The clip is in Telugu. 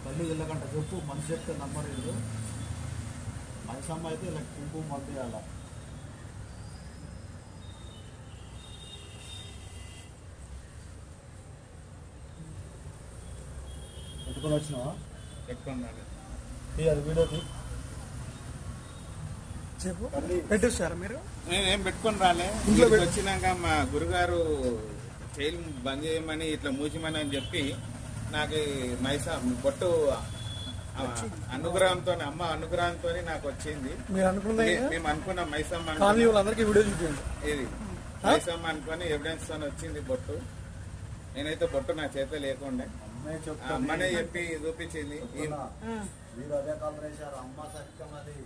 తల్లి వెళ్ళకంట చెప్పు మనిషి చెప్తే నమ్మలేదు. మైసమ్మ అయితే ఇలా కుంకుమ పంపించాల. పెట్టుకొని వచ్చినావా? పెట్టుకున్నాను. అది వీడియోకి చెప్పు పెట్టేస్తారా మీరు? నేనేం పెట్టుకొని రాలే. ఇంట్లోకి వచ్చినాక మా గురుగారు జైలు బంద్ చేయమని ఇట్లా మూసిమని అని చెప్పి నాకు మైసా బొట్టు అనుగ్రహంతో అమ్మ అనుగ్రహంతో నాకు వచ్చింది. మేము అనుకున్నాం మైసమ్మ ఇది మైసమ్మ అనుకుని ఎవిడెన్స్ తో వచ్చింది బొట్టు. నేనైతే బొట్టు నా చేత లేకుండా అమ్మనే చెప్పి చూపించింది. మీరు అదే కాల్ చేశారు. అమ్మ సత్యం అది